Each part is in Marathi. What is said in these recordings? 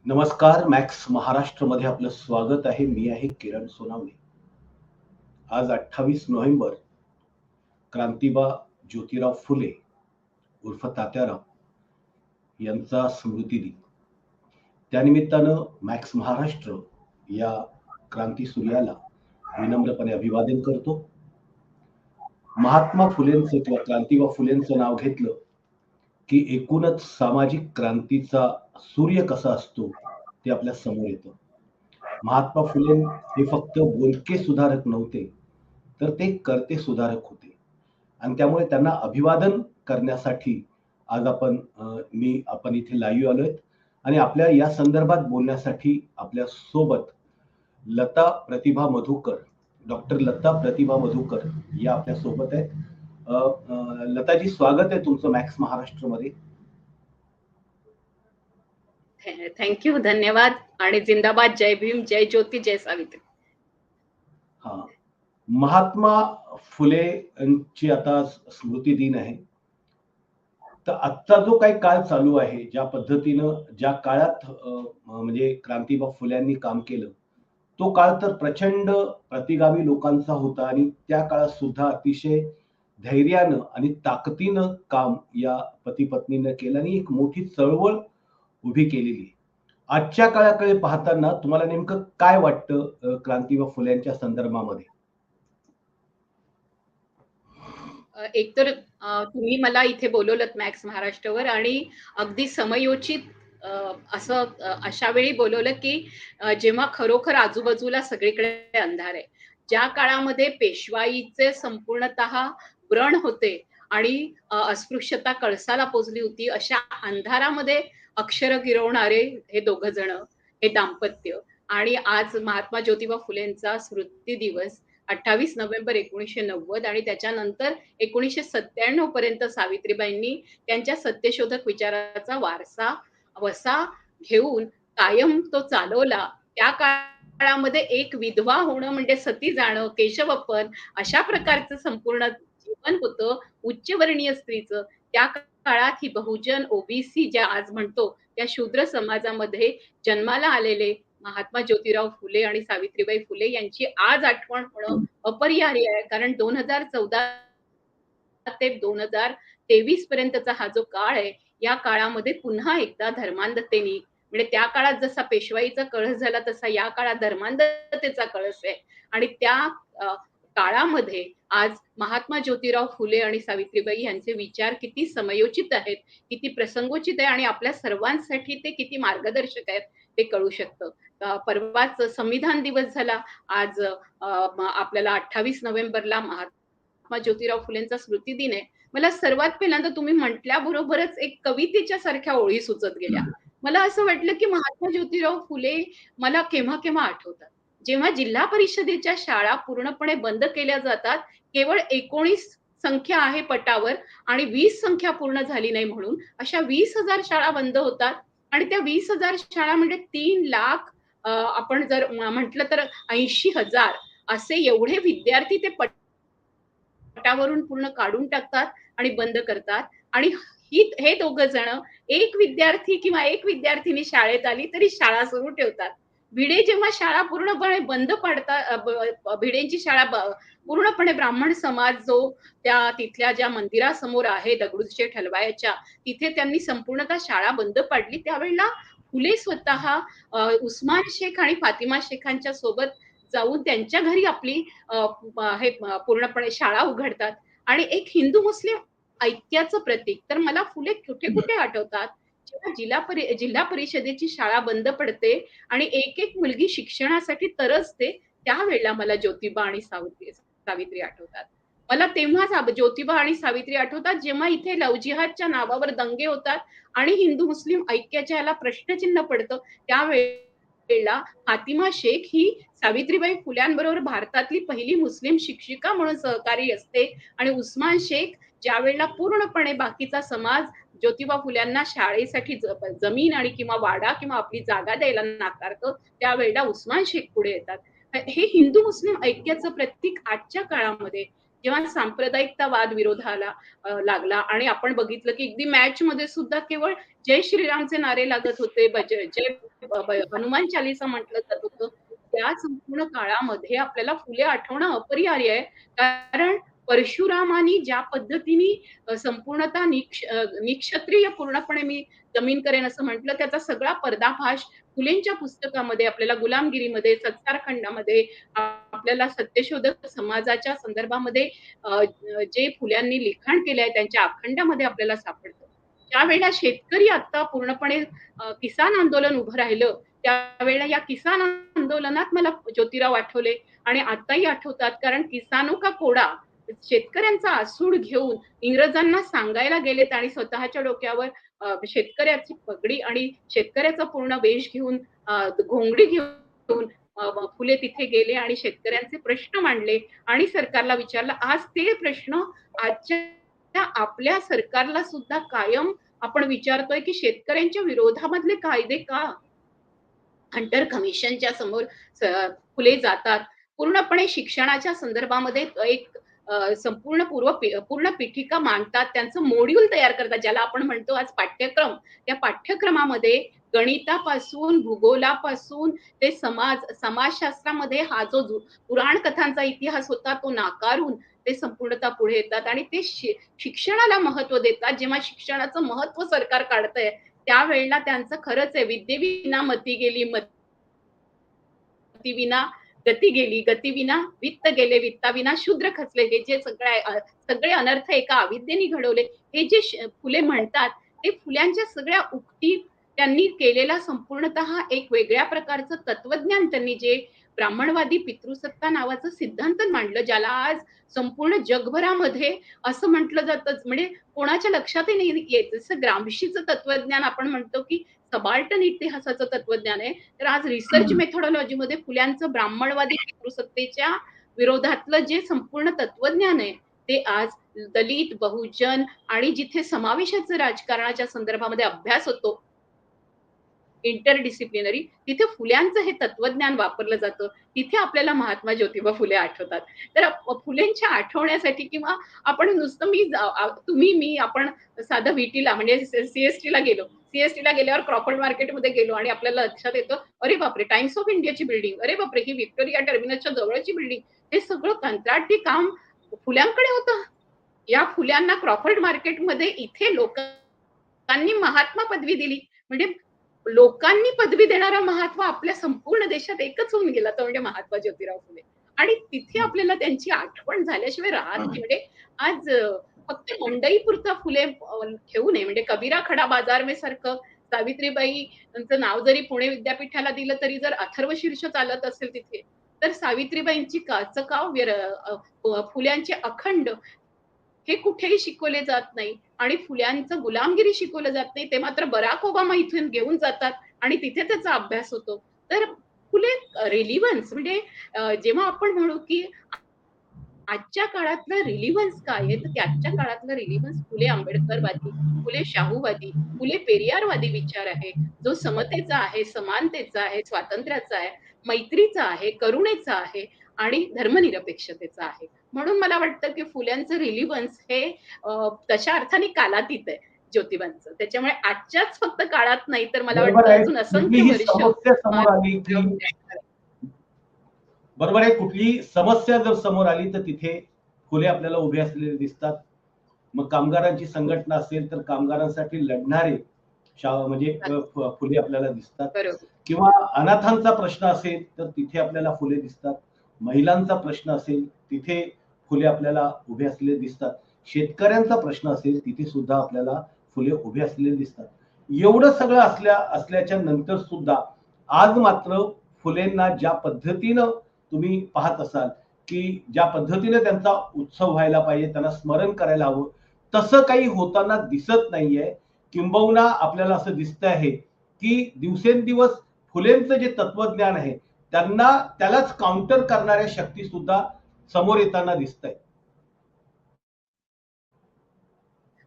नमस्कार. मॅक्स महाराष्ट्रमध्ये आपलं स्वागत आहे. मी आहे किरण सोनावणे. आज 28 नोव्हेंबर क्रांतीबा ज्योतिराव फुले उर्फ तात्याराव यांचा स्मृती दिन. त्यानिमित्तानं मॅक्स महाराष्ट्र या क्रांती सूर्याला विनम्रपणे अभिवादन करतो. महात्मा फुलेंचं किंवा क्रांतीबा फुलेंचं नाव घेतलं की एकूणच सामाजिक क्रांतीचा सूर्य कसा असतो ते आपल्या समोर येतं. महात्मा फुले हे फक्त बोलके सुधारक नव्हते, तर ते करते सुधारक होते. आणि त्यामुळे त्यांना अभिवादन करण्यासाठी आज आपण इथे लाईव्ह आलोय आणि आपल्या या संदर्भात बोलण्यासाठी आपल्या सोबत लता प्रतिभा मधुकर, डॉक्टर लता प्रतिभा मधुकर या आपल्या सोबत आहेत. लताजी, स्वागत आहे तुमचं मॅक्स महाराष्ट्रमध्ये. थँक्यू, धन्यवाद आणि जिंदाबाद. जय भीम, जय ज्योती, जय सावित्री. हा, महात्मा फुले यांची आता स्मृती दिन आहे. तर आजचा जो काही काळ चालू आहे, ज्या पद्धतीनं ज्या काळात म्हणजे क्रांतीबा फुल्यांनी काम केलं, तो काळ तर प्रचंड प्रतिगामी लोकांचा होता आणि त्या काळात सुद्धा अतिशय धैर्यानं आणि ताकदीनं काम या पती पत्नीनं केलं आणि एक मोठी चळवळ उभी केलेली. आजच्या काळाकडे पाहताना तुम्हाला नेमकं काय वाटतं क्रांतीबा फुल्यांच्या संदर्भामध्ये? एकतर तुम्ही मला इथे बोलवलत मॅक्स महाराष्ट्रावर आणि अगदी समयोचित असं अशा वेळी बोलवलं की जेव्हा खरोखर आजूबाजूला सगळीकडे अंधार आहे. ज्या काळामध्ये पेशवाईचे संपूर्णतः व्रण होते आणि अस्पृश्यता कळसाला पोचली होती, अशा अंधारामध्ये अक्षर गिरवणारे हे दोघ जण, हे दाम्पत्य. आणि आज महात्मा ज्योतिबा फुलेंचा स्मृती दिवस 28 नोव्हेंबर 1990 आणि त्याच्यानंतर 1997 पर्यंत सावित्रीबाईंनी त्यांच्या सत्यशोधक विचाराचा वसा घेऊन कायम तो चालवला. त्या काळामध्ये एक विधवा होणं म्हणजे सती जाणं, केशवपन अशा प्रकारचं संपूर्ण जीवन होतं उच्चवर्णीय स्त्रीचं. त्या काळात ही बहुजन ओबीसी ज्या आज म्हणतो त्या शूद्र समाजामध्ये जन्माला आलेले महात्मा ज्योतिराव फुले आणि सावित्रीबाई फुले यांची आज आठवण होणं अपरिहार्य आहे. कारण 2014 ते 2023 पर्यंतचा हा जो काळ आहे, या काळामध्ये पुन्हा एकदा धर्मांधतेने, म्हणजे त्या काळात जसा पेशवाईचा कळस झाला तसा या काळात धर्मांधतेचा कळस आहे. आणि त्या काळामध्ये आज महात्मा ज्योतिराव फुले आणि सावित्रीबाई यांचे विचार किती समयोचित आहेत, किती प्रसंगोचित आहे आणि आपल्या सर्वांसाठी ते किती मार्गदर्शक आहेत ते कळू शकतं. परवाच संविधान दिवस झाला. आज आपल्याला 28 नोव्हेंबरला महात्मा ज्योतिराव फुलेंचा स्मृती दिन आहे. मला सर्वात पहिल्यांदा तुम्ही म्हटल्याबरोबरच एक कवितेच्या सारख्या ओळी सुचत गेल्या. मला असं वाटलं की महात्मा ज्योतिराव फुले मला केव्हा केव्हा आठवतात, जेव्हा जिल्हा परिषदेच्या शाळा पूर्णपणे बंद केल्या जातात. केवळ 19 संख्या आहे पटावर आणि 20 संख्या पूर्ण झाली नाही म्हणून अशा 20,000 शाळा बंद होतात. आणि त्या 20,000 शाळा म्हणजे 3 लाख, आपण जर म्हटलं तर 80,000 असे एवढे विद्यार्थी ते पटावरून पूर्ण काढून टाकतात आणि बंद करतात. आणि हे दोघ जण, एक विद्यार्थी किंवा एक विद्यार्थिनी शाळेत आली तरी शाळा सुरू ठेवतात. भिडे जेव्हा शाळा पूर्णपणे बंद पाडतात, भिडेंची शाळा पूर्णपणे ब्राह्मण समाज जो त्या तिथल्या ज्या मंदिरासमोर आहे दगडूशेठ हलवाईच्या, तिथे त्यांनी संपूर्णतः शाळा बंद पाडली. त्यावेळेला फुले स्वतः उस्मान शेख आणि फातिमा शेखांच्या सोबत जाऊन त्यांच्या घरी आपली हे पूर्णपणे शाळा उघडतात. आणि एक हिंदू मुस्लिम ऐक्याचं प्रतीक तर मला फुले कुठे कुठे आठवतात, जेव्हा जिल्हा परिषदेची शाळा बंद पडते आणि एक एक मुलगी शिक्षणासाठी तरसते, त्यावेळेला मला ज्योतिबा आणि सावित्री आठवतात. मला तेव्हाच ज्योतिबा आणि सावित्री आठवतात, जेव्हा इथे लव जिहादच्या नावावर दंगे होतात आणि हिंदू मुस्लिम ऐक्याच्या याला प्रश्नचिन्ह पडतं. त्यावेळेला फातिमा शेख ही सावित्रीबाई फुल्यांबरोबर भारतातली पहिली मुस्लिम शिक्षिका म्हणून सहकारी असते. आणि उस्मान शेख ज्या वेळेला पूर्णपणे बाकीचा समाज ज्योतिबा फुल्यांना शाळेसाठी जमीन आणि किंवा वाडा किंवा आपली जागा द्यायला नाकारतं, त्यावेळेला उस्मान शेख पुढे येतात. हे हिंदू मुस्लिम ऐक्याचं प्रतीक आजच्या काळामध्ये जेव्हा सांप्रदायिकता वाद विरोधाला लागला आणि आपण बघितलं की अगदी मॅच मध्ये सुद्धा केवळ जय श्रीरामचे नारे लागत होते, जय हनुमान चालीसा म्हटलं जात होतं. त्या संपूर्ण काळामध्ये आपल्याला फुले आठवणं अपरिहार्य आहे. कारण परशुरामांनी ज्या पद्धतीने संपूर्णतः निक्षत्रिय पूर्णपणे मी जमीन करेन असं म्हटलं, त्याचा सगळा पर्दाफाश फुलेंच्या पुस्तकामध्ये आपल्याला गुलामगिरीमध्ये, सत्तारखंडामध्ये, आपल्याला सत्यशोधक समाजाच्या संदर्भामध्ये जे फुल्यांनी लिखाण केले आहे त्यांच्या अखंडामध्ये आपल्याला सापडतं. ज्यावेळेला शेतकरी आता पूर्णपणे किसान आंदोलन उभं राहिलं, त्यावेळेला या किसान आंदोलनात मला ज्योतिराव आठवले आणि आताही आठवतात. कारण किसानो का कोडा, शेतकऱ्यांचा आसूड घेऊन इंग्रजांना सांगायला गेलेत आणि स्वतःच्या डोक्यावर शेतकऱ्याची पगडी आणि शेतकऱ्याचा पूर्ण वेश घेऊन, घोंगडी घेऊन फुले तिथे गेले आणि शेतकऱ्यांचे प्रश्न मांडले आणि सरकारला विचारलं. आज ते प्रश्न आजच्या आपल्या सरकारला सुद्धा कायम आपण विचारतोय, की शेतकऱ्यांच्या विरोधामधले कायदे का? हंटर कमिशनच्या समोर फुले जातात. पूर्णपणे शिक्षणाच्या संदर्भामध्ये एक संपूर्ण पूर्ण पीठिका मांडतात. त्यांचं मॉड्यूल तयार करतात, ज्याला आपण म्हणतो आज पाठ्यक्रम. त्या पाठ्यक्रमामध्ये गणितापासून, भूगोलापासून ते समाजशास्त्रामध्ये हा जो पुराण कथांचा इतिहास होता तो नाकारून ते संपूर्णतः पुढे येतात आणि ते शिक्षणाला महत्त्व देतात. जेव्हा शिक्षणाचं महत्त्व सरकार काढतंय, त्यावेळेला त्यांचं खरंच आहे, विद्येविना मती गेली, मतीविना गती गेली, गतीविना वित्त गेले, वित्ताविना शूद्र खचले. हे जे सगळे अनर्थ एका अविद्येने घडवले, हे जे फुले म्हणतात, ते फुल्यांच्या सगळ्या उक्ती त्यांनी केलेला संपूर्णतः एक वेगळ्या प्रकारचं तत्वज्ञान त्यांनी जे ब्राह्मणवादी पितृसत्ता नावाचं सिद्धांत मांडलं, ज्याला आज संपूर्ण जगभरामध्ये असं म्हटलं जातं, म्हणजे कोणाच्या लक्षातही नाही येत. जसं ग्रामशीचं तत्वज्ञान आपण म्हणतो, की सबाल्टन इतिहासाचं तत्वज्ञान आहे. तर आज रिसर्च मेथोडॉलॉजीमध्ये फुल्यांचं ब्राह्मणवादी पितृसत्तेच्या विरोधातलं जे संपूर्ण तत्वज्ञान आहे, ते आज दलित, बहुजन आणि जिथे समावेशाचं राजकारणाच्या संदर्भामध्ये अभ्यास होतो, इंटरडिसिप्लिनरी, तिथे फुल्यांचं हे तत्वज्ञान वापरलं जातं. तिथे आपल्याला महात्मा ज्योतिबा फुले आठवतात. तर फुलेंच्या आठवण्यासाठी किंवा आपण नुसतं मी आपण साधं व्हीटीला म्हणजे सीएसटीला गेलो. सीएसटीला गेल्यावर क्रॉफर्ड मार्केटमध्ये गेलो आणि आपल्याला लक्षात येतं, अरे बापरे! टाइम्स ऑफ इंडियाची बिल्डिंग, अरे बापरे! ही व्हिक्टोरिया टर्मिनसच्या जवळची बिल्डिंग. हे सगळं कंत्राटी काम फुल्यांकडे होतं. या फुल्यांना क्रॉफर्ड मार्केटमध्ये इथे लोकांनी महात्मा पदवी दिली. म्हणजे लोकांनी पदवी देणारा महात्मा आपल्या संपूर्ण देशात एकच होऊन गेला, तो म्हणजे महात्मा ज्योतिराव फुले. आणि तिथे आपल्याला त्यांची आठवण झाल्याशिवाय राहत नाही. म्हणजे आज फक्त मंडईपुरता फुले ठेवू नये. म्हणजे कबीरा खडा बाजार में सारखं सावित्रीबाई यांचं नाव जरी पुणे विद्यापीठाला दिलं तरी जर अथर्व शीर्ष चालत असेल तिथे, तर सावित्रीबाईंची फुल्यांचे अखंड हे कुठेही शिकवले जात नाही आणि फुल्यांचं गुलामगिरी शिकवलं जात नाही. ते मात्र बराक ओबामा इथून घेऊन जातात आणि तिथे त्याचा अभ्यास होतो. तर फुले रिलिव्हन्स म्हणजे जेव्हा आपण म्हणू की आजच्या काळातलं रिलिव्हन्स काय आहे, तर त्याच्या काळातलं रिलिव्हन्स फुले आंबेडकरवादी, फुले शाहूवादी, फुले पेरियारवादी विचार आहे, जो समतेचा आहे, समानतेचा आहे, स्वातंत्र्याचा आहे, मैत्रीचा आहे, करुणेचा आहे आणि धर्मनिरपेक्षतेचा आहे. म्हणून मला वाटतं की फुल्यांचं रिलिव्हन्स हे तशा अर्थाने कालातीत आहे ज्योतिबांचं. त्याच्यामुळे आजच्याच फक्त काळात नाही, तर मला बरोबर वाटतं आहे. अजून असंख्य कुठलीही वर्ष समस्या समोर आली की बरोबर आहे, कुठलीही समस्या जर समोर आली तर तिथे फुले आपल्याला उभे असलेले दिसतात. मग कामगारांची संघटना असेल तर कामगारांसाठी लढणारे म्हणजे फुले आपल्याला दिसतात. बरोबर. किंवा अनाथांचा प्रश्न असेल तर तिथे आपल्याला फुले दिसतात. महिलांचा प्रश्न असेल तिथे फुले आपल्याला उभे असलेले दिसतात. शेतकऱ्यांचा प्रश्न असेल तिथे सुद्धा आपल्याला फुले उभे असलेले दिसतात. एवढं सगळं असल्याच्या नंतर सुद्धा आज मात्र फुलेंना ज्या पद्धतीनं तुम्ही पाहत असाल की ज्या पद्धतीने त्यांचा उत्सव व्हायला पाहिजे, त्यांना स्मरण करायला हवं, तसं काही होताना दिसत नाहीये. किंबहुना आपल्याला असं दिसत आहे की दिवसेंदिवस फुलेंचं जे तत्वज्ञान आहे त्यालाच काउंटर करणाऱ्या शक्ती सुद्धा समोर येताना दिसत आहेत.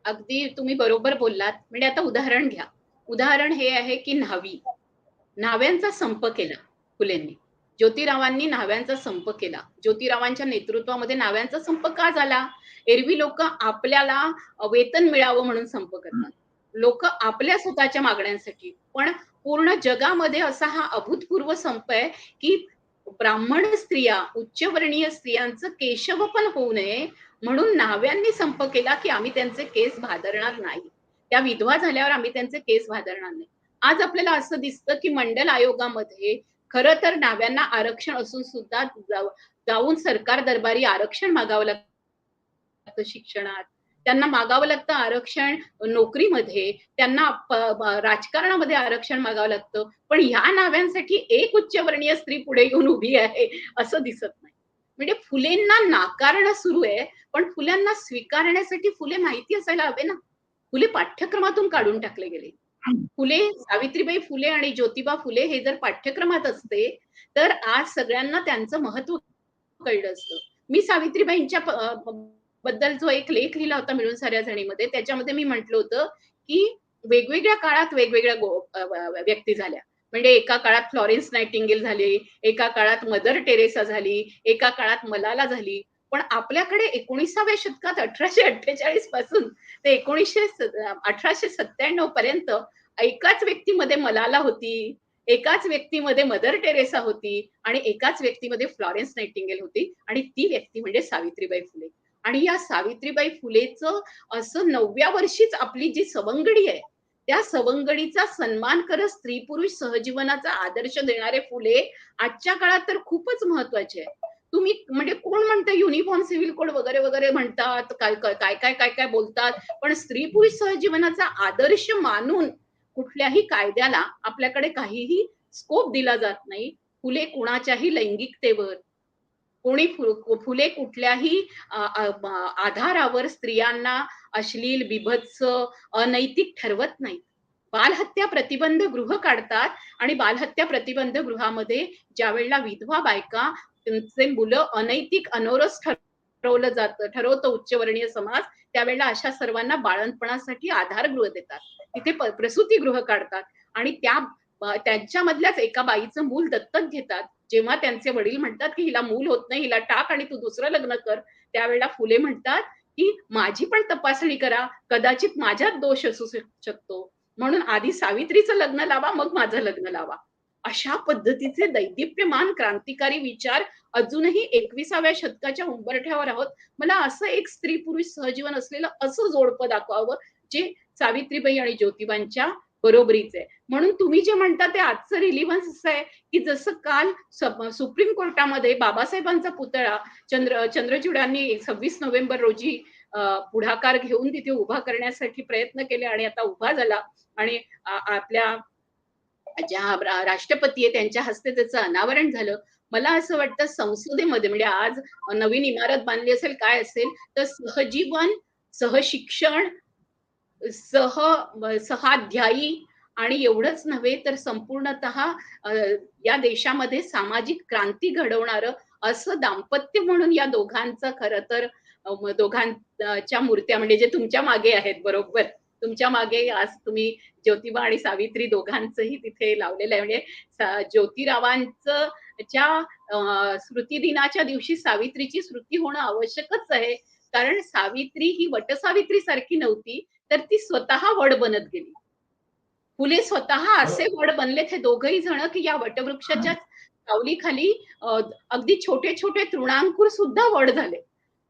अगदी तुम्ही बरोबर बोललात. म्हणजे आता उदाहरण घ्या. उदाहरण हे आहे की न्हाव्यांचा संप केला फुलेंनी. ज्योतिरावांनी न्हाव्यांचा संप केला. ज्योतिरावांच्या नेतृत्वामध्ये न्हाव्यांचा संप का झाला? एरवी लोक आपल्याला वेतन मिळावं म्हणून संप करतात. लोक आपल्या स्वतःच्या मागण्यांसाठी. पण पूर्ण जगामध्ये असा हा अभूतपूर्व संप आहे की ब्राह्मण स्त्रिया, उच्चवर्णीय स्त्रियांचं केशव पण होऊ नये म्हणून न्हाव्यांनी संप केला की आम्ही त्यांचे केस भादरणार नाही. त्या विधवा झाल्यावर आम्ही त्यांचे केस भादरणार नाही. आज आपल्याला असं दिसतं की मंडल आयोगामध्ये खरं तर न्हाव्यांना आरक्षण असून सुद्धा जाऊन सरकार दरबारी आरक्षण मागावं लागतं शिक्षणात. त्यांना मागावं लागतं आरक्षण नोकरीमध्ये, त्यांना राजकारणामध्ये आरक्षण मागावं लागतं. पण ह्या न्हाव्यांसाठी एक उच्चवर्णीय स्त्री पुढे येऊन उभी आहे असं दिसत नाही. म्हणजे फुलेंना नाकारणं सुरू आहे, पण फुल्यांना स्वीकारण्यासाठी फुले माहिती असायला हवे ना. फुले पाठ्यक्रमातून काढून टाकले गेले. फुले, सावित्रीबाई फुले आणि ज्योतिबा फुले हे जर पाठ्यक्रमात असते, तर आज सगळ्यांना त्यांचं महत्व कळलं असतं. मी सावित्रीबाईंच्या बद्दल जो एक लेख लिहिला होता मिळून साऱ्या जणीमध्ये, त्याच्यामध्ये मी म्हटलं होतं, की वेगवेगळ्या काळात वेगवेगळ्या व्यक्ती झाल्या. म्हणजे एका काळात फ्लॉरेन्स नायटिंगेल झाली, एका काळात मदर टेरेसा झाली, एका काळात मलाला झाली. पण आपल्याकडे 19व्या शतकात 1848 पासून ते 1897 पर्यंत एकाच व्यक्तीमध्ये मलाला होती, एकाच व्यक्तीमध्ये मदर टेरेसा होती आणि एकाच व्यक्तीमध्ये फ्लॉरेन्स नायटिंगेल होती आणि ती व्यक्ती म्हणजे सावित्रीबाई फुले. आणि या सावित्रीबाई फुलेचं असं 9व्या वर्षीच आपली जी सवंगडी आहे, त्या सवंगडीचा सन्मान करत स्त्री-पुरुष सहजीवनाचा आदर्श देणारे फुले आजच्या काळात तर खूपच महत्वाचे आहे. तुम्ही म्हणजे कोण म्हणतं युनिफॉर्म सिव्हिल कोड वगैरे वगैरे म्हणतात, काय काय काय काय काय काय बोलतात, पण स्त्री-पुरुष सहजीवनाचा आदर्श मानून कुठल्याही कायद्याला आपल्याकडे काहीही स्कोप दिला जात नाही. फुले कुणाच्याही लैंगिकतेवर, कोणी फुले कुठल्याही आधारावर स्त्रियांना अश्लील, बीभत्स, अनैतिक ठरवत नाहीत. बालहत्या प्रतिबंध गृह काढतात आणि बालहत्या प्रतिबंध गृहामध्ये ज्यावेळेला विधवा बायका त्यांचे मुलं अनैतिक अनोरस ठरवतं उच्चवर्णीय समाज, त्यावेळेला अशा सर्वांना बाळंतपणासाठी आधारगृह देतात. तिथे प्रसूतीगृह काढतात आणि त्यांच्यामधल्याच एका बाईचं मूल दत्तक घेतात. जेव्हा त्यांचे वडील म्हणतात की हिला मूल होत नाही, हिला टाक आणि तू दुसरं लग्न कर, त्यावेळेला फुले म्हणतात की माझी पण तपासणी करा, कदाचित माझ्यात दोष असू शकतो. म्हणून आधी सावित्रीचं लग्न लावा, मग माझं लग्न लावा. अशा पद्धतीचे दैदिप्यमान क्रांतिकारी विचार अजूनही 21व्या शतकाच्या उंबरठ्यावर आहोत. मला असं एक स्त्री-पुरुष सहजीवन असलेलं असं जोडपं दाखवावं, जे सावित्रीबाई आणि ज्योतिबांच्या बरोबरीचं आहे. म्हणून तुम्ही जे म्हणता ते आजचं रिलिव्हन्स असं आहे, की जसं काल सुप्रीम कोर्टामध्ये बाबासाहेबांचा पुतळा चंद्रचूडांनी 26 नोव्हेंबर रोजी पुढाकार घेऊन तिथे उभा करण्यासाठी प्रयत्न केले आणि आता उभा झाला आणि आपल्या ज्या राष्ट्रपती आहे त्यांच्या हस्ते त्याचं अनावरण झालं. मला असं वाटतं संसदेमध्ये म्हणजे आज नवीन इमारत बांधली असेल, काय असेल, तर सहजीवन, सहशिक्षण, सहाध्यायी आणि एवढंच नव्हे तर संपूर्णतः या देशामध्ये सामाजिक क्रांती घडवणारं असं दाम्पत्य म्हणून या दोघांचं खरं तर दोघांच्या मूर्त्या म्हणजे जे तुमच्या मागे आहेत बरोबर. तुमच्या मागे आज तुम्ही ज्योतिबा आणि सावित्री दोघांचंही तिथे लावलेलं आहे. म्हणजे ज्योतिरावांचं स्मृती दिनाच्या दिवशी सावित्रीची स्मृती होणं आवश्यकच आहे. कारण सावित्री ही वटसावित्री सारखी नव्हती, तर ती स्वतः वड बनत गेली. फुले स्वतः असे वड बनलेत हे दोघही जण, की या वटवृक्षाच्या सावलीखाली अगदी छोटे-छोटे तृणांकुर सुद्धा वड झाले.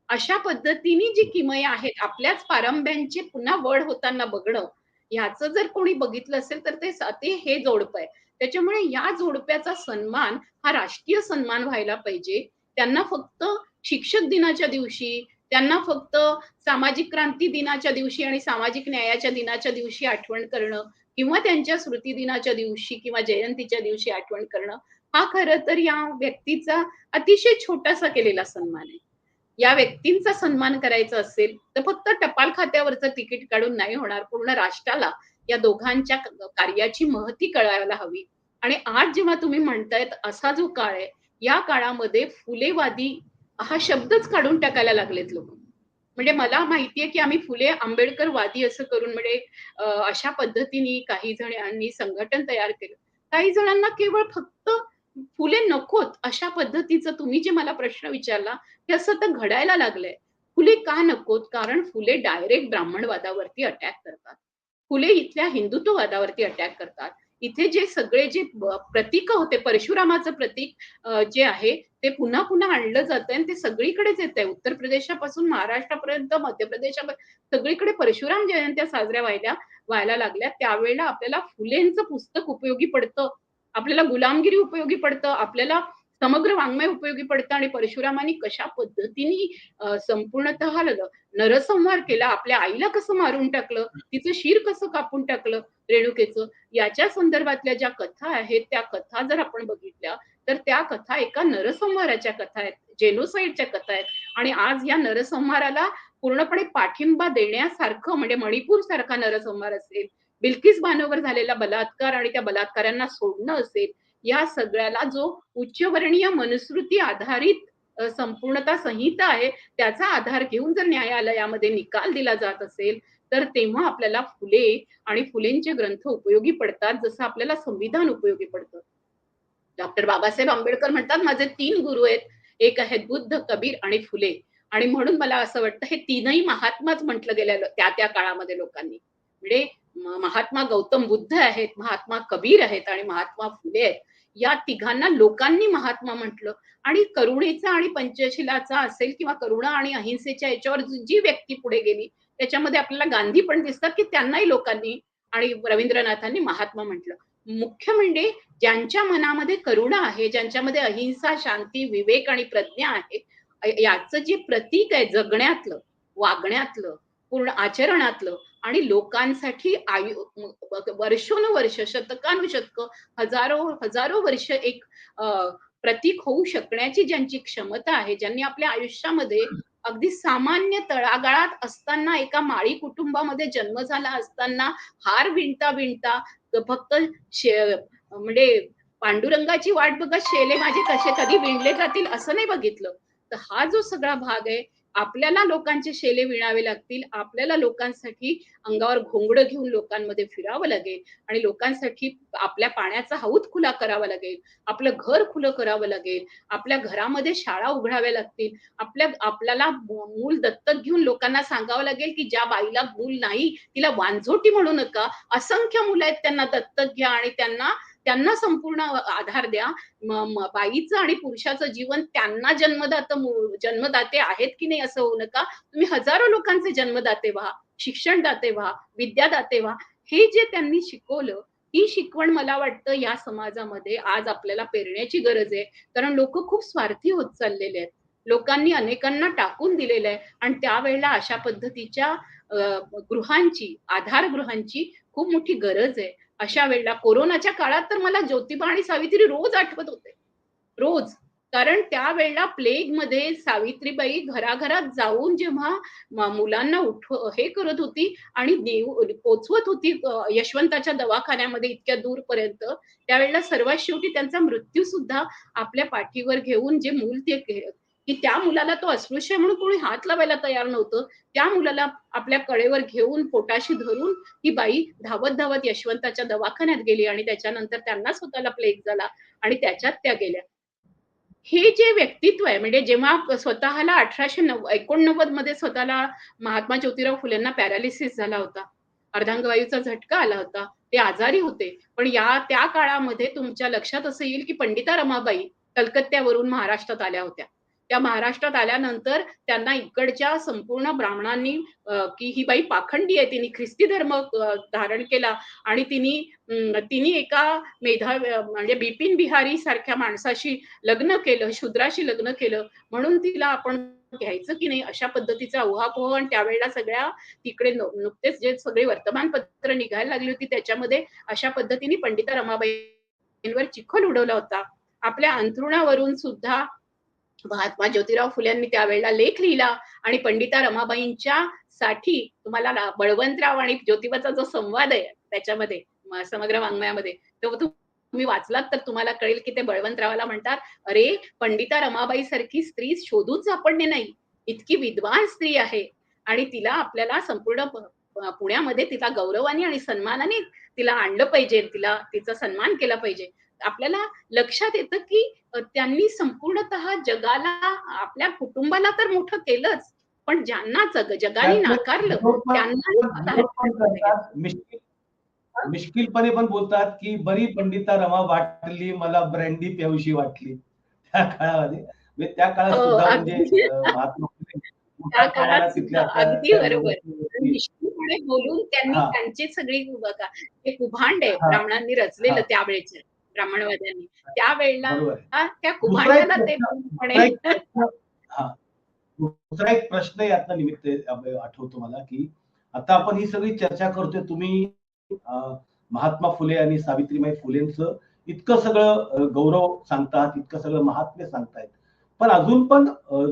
अशा पद्धतीने जी किमया आहेत, आपल्याच पारंब्यांचे पुन्हा वड होताना बघणं, ह्याचं जर कोणी बघितलं असेल, तर ते हे जोडपं आहे. त्याच्यामुळे या जोडप्याचा सन्मान हा राष्ट्रीय सन्मान व्हायला पाहिजे. त्यांना फक्त शिक्षक दिनाच्या दिवशी, त्यांना फक्त सामाजिक क्रांती दिनाच्या दिवशी आणि सामाजिक न्यायाच्या दिनाच्या दिवशी आठवण करणं किंवा त्यांच्या स्मृती दिनाच्या दिवशी किंवा जयंतीच्या दिवशी आठवण करणं, हा खरं तर या व्यक्तीचा अतिशय छोटासा केलेला सन्मान आहे. या व्यक्तींचा सन्मान करायचा असेल, तर फक्त टपाल खात्यावरचं तिकीट काढून नाही होणार. पूर्ण राष्ट्राला या दोघांच्या कार्याची महती कळायला हवी. आणि आज जेव्हा तुम्ही म्हणतायत असा जो काळ आहे, या काळामध्ये फुलेवादी हा शब्दच काढून टाकायला लागलेत लोकं. म्हणजे मला माहितीये, की आम्ही फुले आंबेडकरवादी असं करून म्हणजे अशा पद्धतीने काही जणांनी संघटन तयार केलं. काही जणांना केवळ फक्त फुले नकोत अशा पद्धतीचं तुम्ही जे मला प्रश्न विचारला, ते असं तर घडायला लागलंय. फुले का नकोत? कारण फुले डायरेक्ट ब्राह्मणवादावरती अटॅक करतात. फुले इथल्या हिंदुत्ववादावरती अटॅक करतात. इथे जे सगळे जे प्रतीकं होते, परशुरामाचं प्रतीक जे आहे, ते पुन्हा-पुन्हा आणलं जातंय आणि ते सगळीकडेच येतंय. उत्तर प्रदेशापासून महाराष्ट्रापर्यंत, मध्य प्रदेशापर्यंत सगळीकडे परशुराम जयंत्या साजऱ्या व्हायला लागल्या. त्यावेळेला आपल्याला फुलेंचं पुस्तक उपयोगी पडतं. आपल्याला गुलामगिरी उपयोगी पडतं. आपल्याला समग्र वाङ्मय उपयोगी पडतं आणि परशुरामांनी कशा पद्धतीने संपूर्णतः नरसंहार केला. आपल्या आईला कसं मारून टाकलं, तिचं शिर कसं कापून टाकलं रेणुकेचं, याच्या संदर्भातल्या ज्या कथा आहेत, त्या कथा जर आपण बघितल्या, तर त्या कथा एका नरसंहाराच्या कथा आहेत, जेनोसाईडच्या कथा आहेत आणि आज या नरसंहाराला पूर्णपणे पाठिंबा देण्यासारखं म्हणजे मणिपूर सारखा नरसंहार असेल, बिल्किस बानोवर झालेला बलात्कार आणि त्या बलात्काऱ्यांना सोडणं असेल, या सगळ्याला जो उच्चवर्णीय मनुस्मृती आधारित संपूर्णतः संहिता आहे, त्याचा आधार घेऊन जर न्यायालयामध्ये निकाल दिला जात असेल, तर तेव्हा आपल्याला फुले आणि फुलेंचे ग्रंथ उपयोगी पडतात, जसं आपल्याला संविधान उपयोगी पडतं. डॉक्टर बाबासाहेब आंबेडकर म्हणतात, "माझे 3 गुरु आहेत. एक आहेत बुद्ध, कबीर आणि फुले." आणि म्हणून मला असं वाटतं हे तीनही महात्माच म्हटलं गेलेलं त्या काळामध्ये लोकांनी. म्हणजे महात्मा गौतम बुद्ध आहेत, महात्मा कबीर आहेत आणि महात्मा फुले आहेत. या तिघांना लोकांनी महात्मा म्हटलं आणि करुणेचा आणि पंचशिलाचा असेल किंवा करुणा आणि अहिंसेच्या याच्यावर जी व्यक्ती पुढे गेली, त्याच्यामध्ये आपल्याला गांधी पण दिसतात, की त्यांनाही लोकांनी आणि रवींद्रनाथांनी महात्मा म्हटलं. मुख्य म्हणजे ज्यांच्या मनामध्ये करुणा आहे, ज्यांच्यामध्ये अहिंसा, शांती, विवेक आणि प्रज्ञा आहे, याचं जे प्रतीक आहे जगण्यातलं, वागण्यातलं, पूर्ण आचरणातलं आणि लोकांसाठी वर्षोनवर्ष, शतकानुशतकं, हजारो वर्ष एक अ, प्रतीक होऊ शकण्याची ज्यांची क्षमता आहे, ज्यांनी आपल्या आयुष्यामध्ये अगदी सामान्य तळागाळात असताना, एका माळी कुटुंबामध्ये जन्म झाला असताना, हार विणता-विणता फक्त म्हणजे पांडुरंगाची वाट बघत शेले माझे कसे कधी विणले जातील असं नाही बघितलं. तर हा जो सगळा भाग आहे, आपल्याला लोकांचे शेले विणावे लागतील. आपल्याला लोकांसाठी अंगावर घोंगडं घेऊन लोकांमध्ये फिरावं लागेल आणि लोकांसाठी आपल्या पाण्याचा हौद खुला करावा लागेल. आपलं घर खुलं करावं लागेल. आपल्या घरामध्ये शाळा उघडाव्या लागतील. आपल्याला मूल दत्तक घेऊन लोकांना सांगावं लागेल, की ज्या बाईला मूल नाही, तिला वांझोटी म्हणू नका. असंख्य मुलं आहेत त्यांना दत्तक घ्या आणि त्यांना त्यांना संपूर्ण आधार द्या. बाईचं आणि पुरुषाचं जीवन त्यांना जन्मदाते आहेत की नाही असं होऊ नका. तुम्ही हजारो लोकांचे जन्मदाते व्हा, शिक्षणदाते व्हा, विद्यादाते व्हा. हे जे त्यांनी शिकवलं, ही शिकवण मला वाटतं या समाजामध्ये आज आपल्याला पेरण्याची गरज आहे. कारण लोकं खूप स्वार्थी होत चाललेले आहेत. लोकांनी अनेकांना टाकून दिलेलं आहे आणि त्यावेळेला अशा पद्धतीच्या गृहांची, आधारगृहांची खूप मोठी गरज आहे. अशा वेळेला कोरोनाच्या काळात तर मला ज्योतिबा आणि सावित्री रोज आठवत होते. रोज. कारण त्यावेळेला प्लेगमध्ये सावित्रीबाई घराघरात जाऊन जेव्हा मुलांना हे करत होती आणि पोहोचवत होती यशवंताच्या दवाखान्यामध्ये इतक्या दूरपर्यंत, त्यावेळेला सर्वात शेवटी त्यांचा मृत्यू सुद्धा आपल्या पाठीवर घेऊन जे मूल ते की त्या मुलाला तो अस्पृश्य म्हणून कोणी हात लावायला तयार नव्हतं. त्या मुलाला आपल्या कडेवर घेऊन, पोटाशी धरून ती बाई धावत-धावत यशवंताच्या दवाखान्यात गेली आणि त्याच्यानंतर त्यांना स्वतःला प्लेग झाला आणि त्याच्यात त्या गेल्या. हे जे व्यक्तित्व आहे म्हणजे जेव्हा स्वतःला 1889 मध्ये स्वतःला महात्मा ज्योतिराव फुलेंना पॅरालिसिस झाला होता. अर्धांगवायूचा झटका आला होता. ते आजारी होते. पण त्या काळामध्ये तुमच्या लक्षात असं येईल, की पंडिता रमाबाई कलकत्त्यावरून महाराष्ट्रात आल्या होत्या. त्या महाराष्ट्रात आल्यानंतर त्यांना इकडच्या संपूर्ण ब्राह्मणांनी की ही बाई पाखंडी आहे. तिने ख्रिस्ती धर्म धारण केला आणि तिने एका म्हणजे बिपिन बिहारी सारख्या माणसाशी लग्न केलं, शूद्राशी लग्न केलं, म्हणून तिला आपण घ्यायचं की नाही अशा पद्धतीचा उहापोह आणि त्यावेळेला सगळ्या तिकडे नुकतेच जे सगळे वर्तमानपत्र निघायला लागली होती त्याच्यामध्ये अशा पद्धतीने पंडिता रमाबाईंवर चिखल उडवला होता. आपल्या अंथरुणावरून सुद्धा महात्मा ज्योतिराव फुल्यांनी त्यावेळेला लेख लिहिला आणि पंडिता रमाबाईंच्या साठी तुम्हाला बळवंतराव आणि ज्योतिबाचा जो संवाद आहे त्याच्यामध्ये समग्र वाङ्मयामध्ये तो तुम्ही वाचलात तर तुम्हाला कळेल की ते बळवंतरावाला म्हणतात, "अरे, पंडिता रमाबाई सारखी स्त्री शोधून सापडणे नाही. इतकी विद्वान स्त्री आहे आणि तिला आपल्याला संपूर्ण पुण्यामध्ये तिला गौरवाने आणि सन्मानाने तिला आणलं पाहिजे. तिचा सन्मान केला पाहिजे." आपल्याला लक्षात येतं, की त्यांनी संपूर्णतः जगाला, आपल्या कुटुंबाला तर मोठं केलंच, पण ज्यांना जगाने त्यातले नाकारलं विनोद पण त्यांनाही स्वतःच्या विनोद पण घरामध्ये करतात. घेतलं. मिश्किलपणे पण बोलतात, की "बरी पंडिता रमा वाटली, मला ब्रँडी प्यावीशी वाटली." त्या काळामध्ये म्हणजे त्या काळात हो, सुद्धा म्हणजे अगदी. महात्मा फुले त्या मोठ्या काळात प्रमाणात सुद्धा तिथल्या अगदी त्या बरोबर. तर गोष्टी निष्ठुरपणे बोलून त्यांनी हां, त्यांची सगळी बघा, ते कुभांड आहे हां, ब्राह्मणांनी रचलेलं हां. त्यावेळेचं, ब्राह्मणवाद्यांनी. त्यावेळेला बरोबर आहे. त्या दुसरा एक कुभांडाला ते प्रश्न पूर्णपणे दुसरा एक प्रश्न हां. दुसरा एक प्रश्न यातनं निमित्त आठवतो मला, की आता आपण ही सगळी चर्चा करतोय. तुम्ही अ, महात्मा फुले आणि सावित्रीबाई फुलेंचं इतकं सगळं गौरव सांगतात, इतकं सगळं महात्म्य सांगतायत. पण अजून पण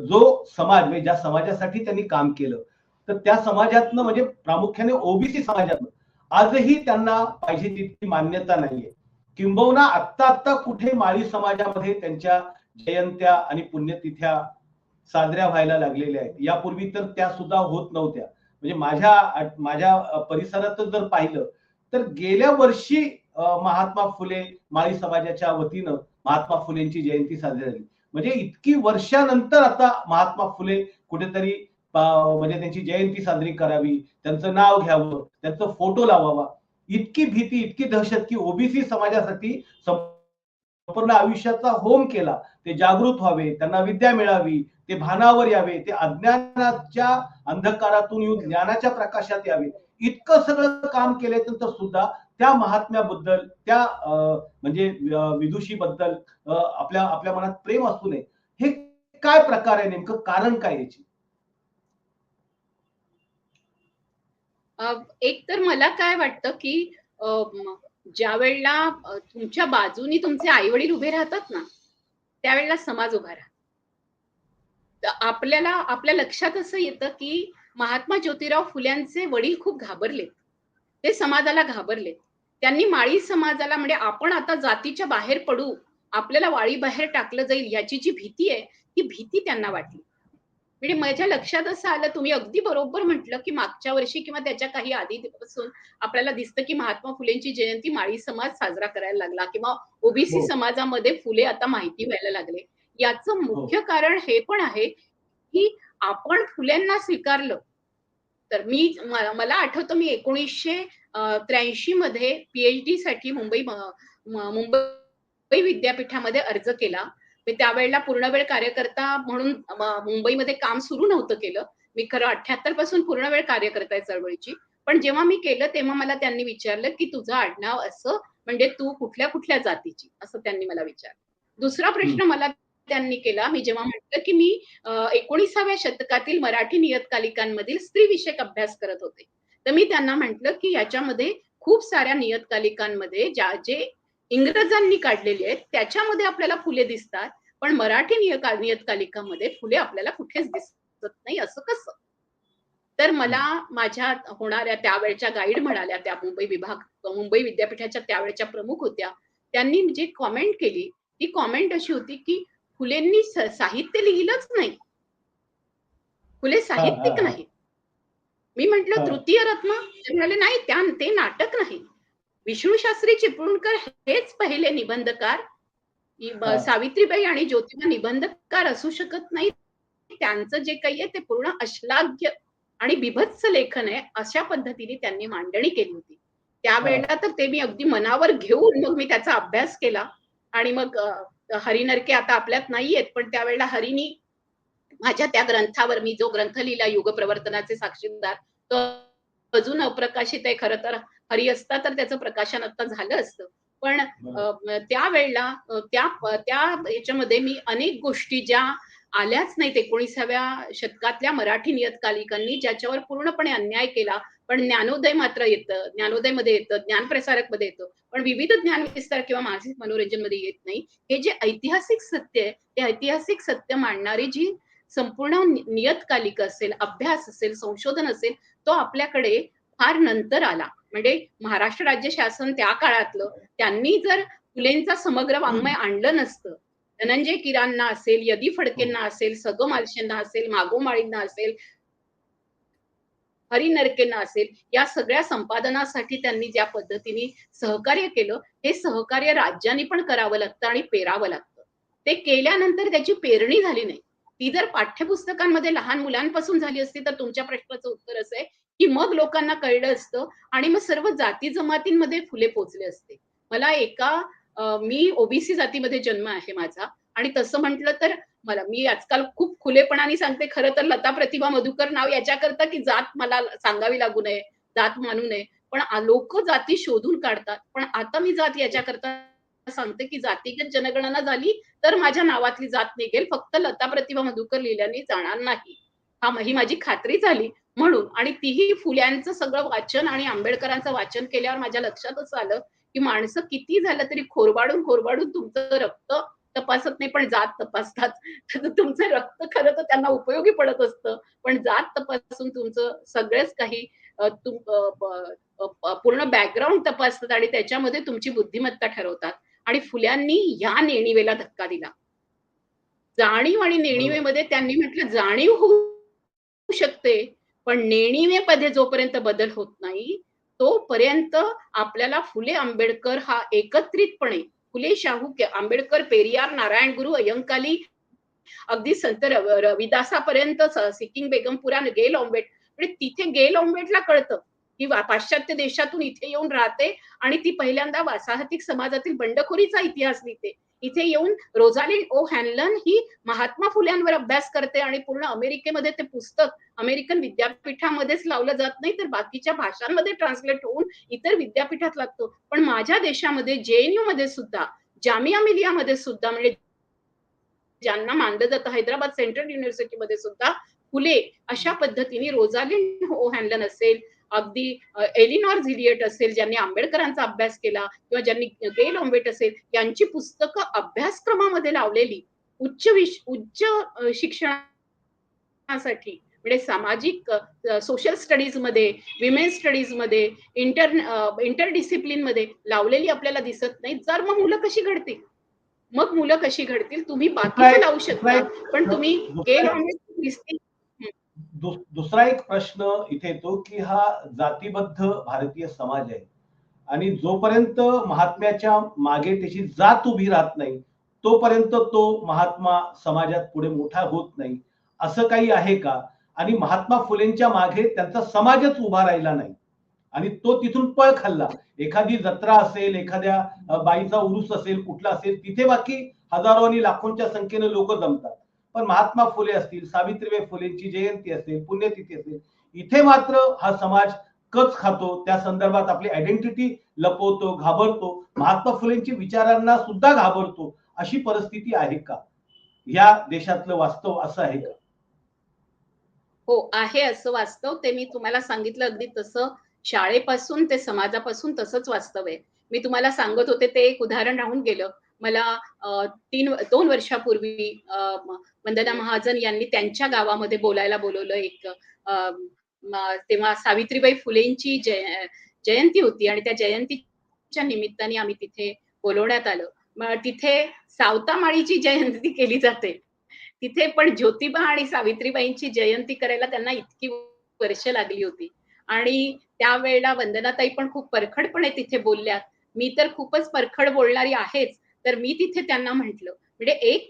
जो समाज म्हणजे ज्या समाजासाठी त्यांनी काम केलं, तर त्या समाजातनं म्हणजे प्रामुख्याने ओबीसी समाजातनं आजही त्यांना पाहिजे तितकी मान्यता नाहीये. किंबहुना आत्ता कुठे माळी समाजामध्ये त्यांच्या जयंत्या आणि पुण्यतिथ्या साजऱ्या व्हायला लागलेल्या आहेत. यापूर्वी तर त्या सुद्धा होत नव्हत्या. म्हणजे माझ्या परिसरातच जर पाहिलं, तर गेल्या वर्षी महात्मा फुले माळी समाजाच्या वतीनं महात्मा फुलेंची जयंती साजरी झाली. म्हणजे इतकी वर्षानंतर आता महात्मा फुले कुठेतरी म्हणजे त्यांची जयंती साजरी करावी, त्यांचं नाव घ्यावं, त्यांचा फोटो लावावा. इतकी भीती, इतकी दहशत, की ओबीसी समाजासाठी संपूर्ण आयुष्याचा होम केला. ते जागृत व्हावे, त्यांना विद्या मिळावी, ते भानावर यावे, ते अज्ञानाच्या अंधकारातून येऊन ज्ञानाच्या प्रकाशात यावे. इतकं सगळं काम केल्यानंतर सुद्धा त्या महात्म्याबद्दल, त्या म्हणजे विदुषीबद्दल आपल्या आपल्या मनात प्रेम असू नये. हे काय प्रकार आहे नेमकं? कारण काय याची? एक तर मला काय वाटतं, की अ, म ज्यावेळेला तुमच्या बाजूनी तुमचे आई-वडील उभे राहतात ना, त्यावेळेला समाज उभा राहतो. तर आपल्याला आपल्या लक्षात असं येतं, की महात्मा ज्योतिराव फुल्यांचे वडील खूप घाबरलेत. ते समाजाला घाबरलेत. त्यांनी माळी समाजाला म्हणजे आपण आता जातीच्या बाहेर पडू, आपल्याला वाळीबाहेर टाकलं जाईल याची जी भीती आहे, ती भीती त्यांना वाटली. म्हणजे माझ्या लक्षात असं आलं, तुम्ही अगदी बरोबर म्हटलं, की मागच्या वर्षी किंवा त्याच्या काही आधीपासून आपल्याला दिसतं, की महात्मा फुलेंची जयंती माळी समाज साजरा करायला लागला किंवा ओबीसी हो, समाजामध्ये फुले आता माहिती व्हायला लागले. याचं हो. मुख्य कारण हे पण आहे, की आपण फुलेंना स्वीकारलं. तर मला आठवतं मी 1983 मध्ये पी-एच-डीसाठी मुंबई विद्यापीठामध्ये अर्ज केला. मी त्यावेळेला पूर्णवेळ कार्यकर्ता म्हणून मुंबईमध्ये काम सुरू नव्हतं केलं. मी खरं 78 पासून पूर्णवेळ कार्यकर्ता आहे चळवळीची. पण जेव्हा मी केलं तेव्हा मला त्यांनी विचारलं, की "तुझं आडनाव असं म्हणजे तू कुठल्या-कुठल्या जातीची?" असं त्यांनी मला विचारलं. दुसरा हं. प्रश्न मला त्यांनी केला, मी जेव्हा म्हटलं, की मी 19व्या शतकातील मराठी नियतकालिकांमधील स्त्रीविषयक अभ्यास करत होते. तर मी त्यांना म्हटलं, की याच्यामध्ये खूप साऱ्या नियतकालिकांमध्ये जे इंग्रजांनी काढलेले आहेत, त्याच्यामध्ये आपल्याला फुले दिसतात. पण मराठी नियतकालिकामध्ये फुले आपल्याला कुठेच दिसत नाही, असं कसं? तर मला हं. माझ्या होणाऱ्या त्यावेळच्या गाईड म्हणाल्या, त्या मुंबई विद्यापीठाच्या त्यावेळच्या प्रमुख होत्या. त्यांनी जी कॉमेंट केली, ती कॉमेंट अशी होती, की फुलेंनी साहित्य लिहिलंच नाही. फुले हां, हां, साहित्यिक हां. नाहीत. मी म्हटलं हां, तृतीय रत्न? ते म्हणाले, "नाही, ते नाटक नाही. विष्णूशास्त्री चिपळूणकर हेच पहिले निबंधकार. हां. सावित्रीबाई आणि ज्योतिबा निबंधकार असू शकत नाहीत. त्यांचं जे काही आहे ते पूर्ण अश्लाघ्य आणि बीभत्स लेखन आहे." अशा पद्धतीने त्यांनी मांडणी केली होती. हां. त्यावेळेला तर ते मी अगदी मनावर घेऊन मग मी त्याचा अभ्यास केला आणि मग हरी नरके आता आपल्यात नाहीयेत, पण त्यावेळेला हरीनी माझ्या त्या ग्रंथावर, मी जो ग्रंथ लिहिला युगप्रवर्तनाचे साक्षीदार, तो अजून अप्रकाशित आहे. खरं तर हरी असता तर त्याचं प्रकाशन आता झालं असतं. पण बरोबर. त्यावेळेला त्या ह्याच्यामध्ये मी अनेक गोष्टी ज्या आल्याच नाहीत 19व्या शतकातल्या मराठी नियतकालिकांनी, ज्याच्यावर पूर्णपणे अन्याय केला. पण ज्ञानोदय मात्र येतं, ज्ञानोदयमध्ये येतं, ज्ञानप्रसारकमध्ये येतं. पण विविध ज्ञानविस्तार किंवा मानसिक मनोरंजनमध्ये येत नाही. हे जे ऐतिहासिक सत्य आहे, ते ऐतिहासिक सत्य मांडणारी जी संपूर्ण नियतकालिक असेल, अभ्यास असेल, संशोधन असेल, तो आपल्याकडे फार नंतर आला. म्हणजे महाराष्ट्र राज्य शासन त्या काळातलं, त्यांनी जर फुलेंचा समग्र वाङ्मय आणलं नसतं, धनंजय कीरांना असेल, यदी हो. फडकेंना असेल, स. ग. मालशेंना असेल, मागो माळींना असेल, हरी नरकेंना असेल, या सगळ्या संपादनासाठी त्यांनी ज्या पद्धतीने सहकार्य केलं, हे सहकार्य राज्यांनी पण करावं लागतं आणि पेरावं लागतं. ते केल्यानंतर त्याची पेरणी झाली नाही. ती जर पाठ्यपुस्तकांमध्ये लहान मुलांपासून झाली असती, तर तुमच्या प्रश्नाचं उत्तर असं आहे, की मग लोकांना कळलं असतं आणि मग सर्व जाती-जमातींमध्ये फुले पोहोचले असते. मला मी ओबीसी जातीमध्ये जन्म आहे माझा आणि तसं म्हटलं तर मी आजकाल खूप खुलेपणाने सांगते, खरं तर लता प्रतिभा मधुकर नाव याच्याकरता, की जात मला सांगावी लागू नये, जात मानू नये. पण लोकं जाती शोधून काढतात. पण आता मी जात याच्याकरता सांगते, की जातीगत जनगणना झाली, तर माझ्या नावातली जात निघेल. फक्त लता प्रतिभा मधुकर लिहिल्याने जाणार नाही. ही माझी खात्री झाली म्हणून. आणि तीही फुल्यांचं सगळं वाचन आणि आंबेडकरांचं वाचन केल्यावर माझ्या लक्षात असं आलं, की माणसं किती झालं तरी खोरबाडून तुमचं रक्त तपासत नाही, पण जात तपासतात. तर तुमचं रक्त खरं तर त्यांना उपयोगी पडत असतं. पण जात तपासून तुमचं सगळंच काही अ, तुम अ, ब अ, प पूर्ण बॅकग्राऊंड तपासतात आणि त्याच्यामध्ये तुमची बुद्धिमत्ता ठरवतात. आणि फुल्यांनी या नेणिवेला धक्का दिला. जाणीव आणि बरोबर. नेणिवेमध्ये त्यांनी म्हटलं जाणीव होऊ शकते, पण नेणिवेमध्ये जोपर्यंत बदल होत नाही, तोपर्यंत आपल्याला फुले आंबेडकर हा एकत्रितपणे फुले, शाहू, आंबेडकर, पेरियार, नारायण गुरु, अय्यंकाळी अगदी संत रविदासापर्यंत सिकिंग बेगमपुरा गेल ऑम्बेट म्हणजे तिथे गेल ऑम्बेटला कळतं, की पाश्चात्य देशातून इथे येऊन राहते आणि ती पहिल्यांदा वसाहतीक समाजातील बंडखोरीचा इतिहास लिहिते. इथे येऊन रोझालिंड ओ हॅनलन ही महात्मा फुल्यांवर अभ्यास करते आणि पूर्ण अमेरिकेमध्ये ते पुस्तक अमेरिकन विद्यापीठामध्येच लावलं जात नाही, तर बाकीच्या भाषांमध्ये ट्रान्सलेट होऊन इतर विद्यापीठात लागतो. पण माझ्या देशामध्ये जेएनयू मध्ये सुद्धा, जामिया मिलियामध्ये सुद्धा म्हणजे ज्यांना मानलं जातं हैदराबाद सेंट्रल युनिव्हर्सिटीमध्ये सुद्धा फुले अशा पद्धतीने रोझालिंड ओहॅनलन असेल, अगदी एलिनॉर झिलियट असेल, ज्यांनी आंबेडकरांचा अभ्यास केला किंवा ज्यांनी गेल ऑम्बेट असेल, यांची पुस्तकं अभ्यासक्रमामध्ये लावलेली उच्च शिक्षणासाठी म्हणजे सामाजिक सोशल स्टडीजमध्ये, विमेन स्टडीजमध्ये, इंटर डिसिप्लिनमध्ये लावलेली आपल्याला दिसत नाही. तर मग मुलं कशी घडतील? मग मुलं कशी घडतील? तुम्ही दुसरा बाकीचं एक लावू दुसरा शकता, एक पण प्रश्न तुम्ही दुसरा गेल एक ऑन दिसतील. हं. दुसरा एक प्रश्न इथे येतो, की हा जातीबद्ध भारतीय समाज आहे आणि जोपर्यंत महात्म्याच्या मागे त्याची जात उभी राहत नाही, तोपर्यंत तो महात्मा समाजात पुढे मोठा होत नाही. असं काही आहे का? आणि महात्मा फुलेंच्या मागे त्यांचा समाजच उभा राहिला नाही आणि तो तिथून पळ खाल्ला. एखादी जत्रा असेल, एखाद्या बाईचा उरूस असेल, कुठला असेल, तिथे बाकी हजारो आणि लाखोंच्या संख्येने लोक जमतात. पण महात्मा फुले असतील, सावित्रीबाई फुलेंची जयंती असेल, पुण्यतिथी असेल, इथे मात्र हा समाज कच खातो. त्या संदर्भात आपली आयडेंटिटी लपवतो, घाबरतो. महात्मा फुलेंची विचारांना सुद्धा घाबरतो. अशी परिस्थिती आहे का? या देशातलं वास्तव असं आहे का? हो, आहे असं वास्तव. ते मी तुम्हाला सांगितलं अगदी तसं शाळेपासून ते समाजापासून तसंच वास्तव आहे. मी तुम्हाला सांगत होते ते एक उदाहरण राहून गेलं. मला 2 वर्षापूर्वी वंदना महाजन यांनी त्यांच्या गावामध्ये बोलायला बोलवलं एक तेव्हा सावित्रीबाई फुलेंची जयंती होती आणि त्या जयंतीच्या निमित्ताने आम्ही तिथे बोलवण्यात आलं. मग तिथे सावतामाळीची जयंती केली जाते. तिथे पण ज्योतिबा आणि सावित्रीबाईंची जयंती करायला त्यांना इतकी वर्ष लागली होती. आणि त्यावेळेला वंदनाताई पण खूप परखडपणे तिथे बोलल्या. मी तर खूपच परखड बोलणारी आहेच. तर मी तिथे त्यांना म्हटलं, म्हणजे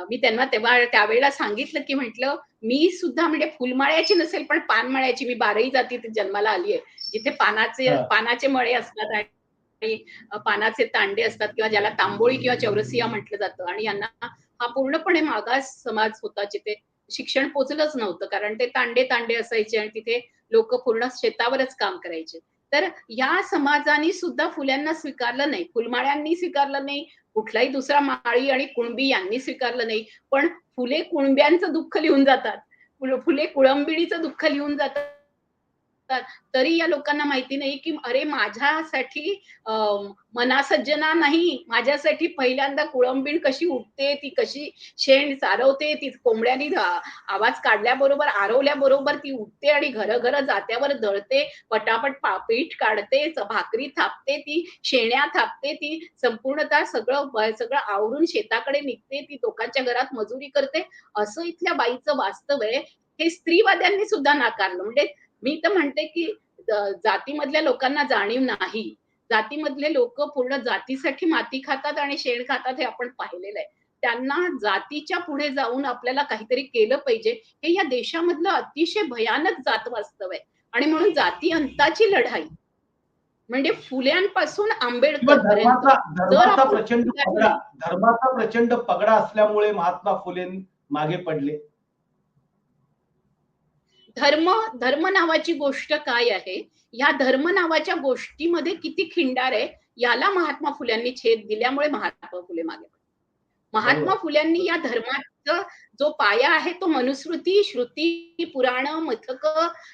मी त्यांना तेव्हा त्यावेळेला सांगितलं, की म्हटलं, "मी सुद्धा म्हणजे फुलमाळ्याची नसेल, पण पानमळ्याची मी 12ही जातीत जन्माला आली आहे. जिथे हां. पानाचे मळे असतात आणि पानाचे तांडे असतात किंवा ज्याला तांबोळी किंवा चौरसिया म्हटलं जातं आणि यांना हा पूर्णपणे मागास समाज होता जिथे शिक्षण पोचलंच नव्हतं कारण ते तांडे असायचे आणि तिथे लोक पूर्ण शेतावरच काम करायचे. तर या समाजाने सुद्धा फुल्यांना स्वीकारलं नाही, फुलमाळ्यांनी स्वीकारलं नाही, कुठलाही दुसरा माळी आणि कुणबी यांनी स्वीकारलं नाही. पण फुले कुणब्यांचं दुःख लिहून जातात, फुले कुळंबिणीचं दुःख लिहून जातात. तरी या लोकांना माहिती नाही की अरे माझ्यासाठी मनासज्जना नाही, माझ्यासाठी पहिल्यांदा कुळंबीण कशी उठते, ती कशी शेण सारवते, ती कोंबड्यांनी आवाज काढल्याबरोबर, आरवल्याबरोबर ती उठते आणि घरं-घरं जात्यावर दळते, पटापट पीठ काढते, भाकरी थापते, ती शेण्या थापते, ती संपूर्णतः सगळं आवरून शेताकडे निघते, ती लोकांच्या घरात मजुरी करते. असं इथल्या बाईचं वास्तव आहे. हे स्त्रीवाद्यांनी सुद्धा नाकारलं. म्हणजे मी तर म्हणते की जातीमधल्या लोकांना जाणीव नाही. जातीमधले लोक पूर्ण जातीसाठी माती खातात आणि शेण खातात हे आपण पाहिलेलं आहे. त्यांना जातीच्या पुढे जाऊन आपल्याला काहीतरी केलं पाहिजे. हे या देशामधलं अतिशय भयानक जात वास्तव आहे आणि म्हणून जाती अंताची लढाई म्हणजे फुल्यांपासून किंवा आंबेडकर पर्यंत जर धर्माचा आपण प्रचंड पगडा धर्माचा प्रचंड पगडा असल्यामुळे महात्मा फुले मागे पडले. धर्म धर्म नावाची गोष्ट काय आहे? या धर्म नावाच्या गोष्टीमध्ये किती खिंडार आहे, याला महात्मा फुल्यांनी छेद दिल्यामुळे महात्मा फुले मागे पडले. महात्मा बरोबर. फुल्यांनी या धर्माचा जो पाया आहे तो मनुस्मृती, श्रुती, पुराण, मथक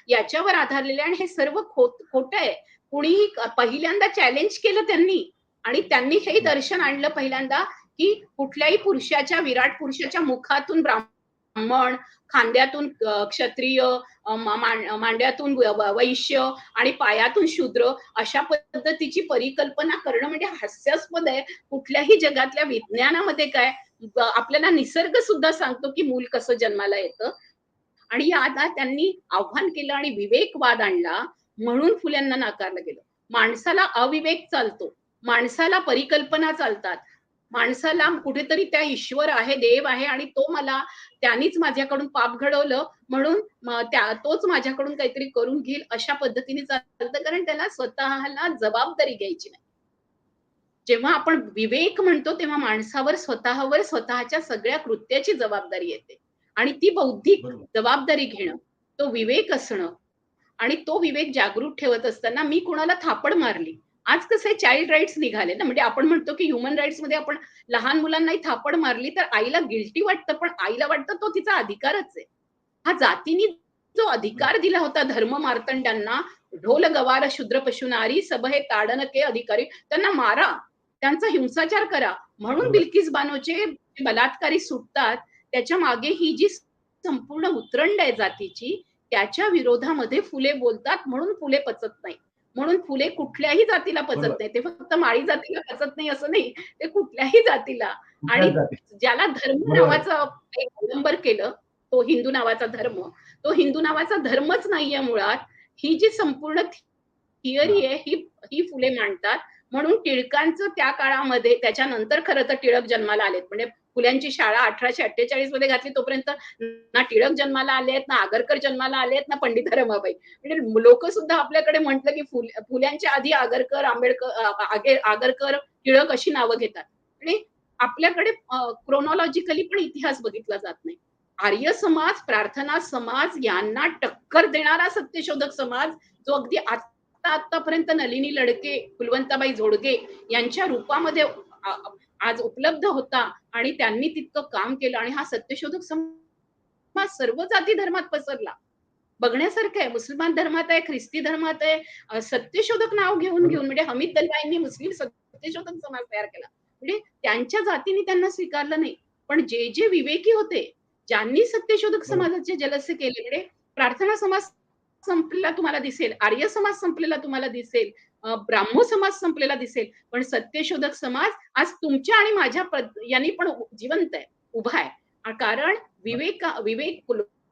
याच्यावर आधारलेले आणि हे सर्व खोटं आहे. कुणीही पहिल्यांदा चॅलेंज केलं त्यांनी आणि त्यांनी हे दर्शन आणलं पहिल्यांदा, की कुठल्याही पुरुषाच्या, विराट पुरुषाच्या मुखातून ब्राह्मण, खांद्यातून क्षत्रिय, मांड्यातून वैश्य आणि पायातून शूद्र अशा पद्धतीची परिकल्पना करणं म्हणजे हास्यास्पद आहे. कुठल्याही जगातल्या विज्ञानामध्ये काय आपल्याला निसर्ग सुद्धा सांगतो की मूल कसं जन्माला येतं आणि याला त्यांनी आव्हान केलं आणि विवेकवाद आणला म्हणून फुल्यांना नाकारलं गेलं. माणसाला अविवेक चालतो, माणसाला परिकल्पना चालतात, माणसाला कुठेतरी त्या ईश्वर आहे, देव आहे आणि तो मला त्यांनीच माझ्याकडून पाप घडवलं म्हणून तोच माझ्याकडून काहीतरी करून घेईल अशा पद्धतीने चालतं कारण त्याला स्वतःला जबाबदारी घ्यायची नाही. जेव्हा आपण विवेक म्हणतो तेव्हा माणसावर स्वतःवर स्वतःच्या सगळ्या कृत्याची जबाबदारी येते आणि ती बौद्धिक जबाबदारी घेणं, तो विवेक असणं आणि तो विवेक जागृत ठेवत असताना मी कुणाला थापड मारली. आज कसं आहे चाइल्ड राइट्स निघाले ना, म्हणजे आपण म्हणतो की ह्युमन राइट्स मध्ये आपण लहान मुलांनाही थापड मारली तर आईला गिल्टी वाटतं, पण आईला वाटतं तो तिचा अधिकारच आहे. हा जातीने जो अधिकार दिला होता धर्म मार्तंड्यांना, ढोल गवार शूद्र पशुनारी सब हे ताडनके अधिकारी, त्यांना मारा, त्यांचा हिंसाचार करा. म्हणून बिल्किस बानोचे बलात्कारी सुटतात. त्याच्या मागे ही जी संपूर्ण उतरंड आहे जातीची, त्याच्या विरोधामध्ये फुले बोलतात म्हणून फुले पचत नाही. म्हणून फुले कुठल्याही जातीला पचत नाही. ते फक्त माळी जातीला पचत नाही असं नाही. ते कुठल्याही जातीला आणि ज्याला धर्म नावाचं एक अवलंबर केलं, तो हिंदू नावाचा धर्म, तो हिंदू नावाचा धर्मच नाहीये मुळात. ही जी संपूर्ण थिअरी आहे ही फुले मांडतात. म्हणून टिळकांचं त्या काळामध्ये त्याच्यानंतर खरं तर टिळक जन्माला आलेत. म्हणजे फुल्यांची शाळा 1848 मध्ये घातली तोपर्यंत ना टिळक जन्माला आलेत, ना आगरकर जन्माला आलेत, ना पंडित रमाबाई. म्हणजे लोक सुद्धा आपल्याकडे म्हटलं की फुल्यांच्या आधी आगरकर, आगरकर, टिळक अशी नावं घेतात. आणि आपल्याकडे क्रोनॉलॉजिकली पण इतिहास बघितला जात नाही. आर्य समाज, प्रार्थना समाज यांना टक्कर देणारा सत्यशोधक समाज जो अगदी आतापर्यंत नलिनी लडके, कुलवंताबाई झोडगे यांच्या रूपामध्ये आज उपलब्ध होता आणि त्यांनी तितकं काम केलं आणि हा सत्यशोधक समाज सर्व जाती धर्मात पसरला. बघण्यासारखं आहे. मुसलमान धर्मात आहे, ख्रिस्ती धर्मात आहे. सत्यशोधक नाव घेऊन म्हणजे हमीद दलवाईंनी मुस्लिम सत्यशोधक समाज तयार केला. म्हणजे त्यांच्या जातीने त्यांना स्वीकारलं नाही. पण जे विवेकी होते, ज्यांनी सत्यशोधक समाजाचे जलसे केले, म्हणजे प्रार्थना समाज संपलेला तुम्हाला दिसेल, आर्य समाज संपलेला तुम्हाला दिसेल, ब्राह्मो समाज संपलेला दिसेल, पण सत्यशोधक समाज आज तुमच्या आणि माझ्या यांनी पण जिवंत आहे, उभा आहे. कारण विवेक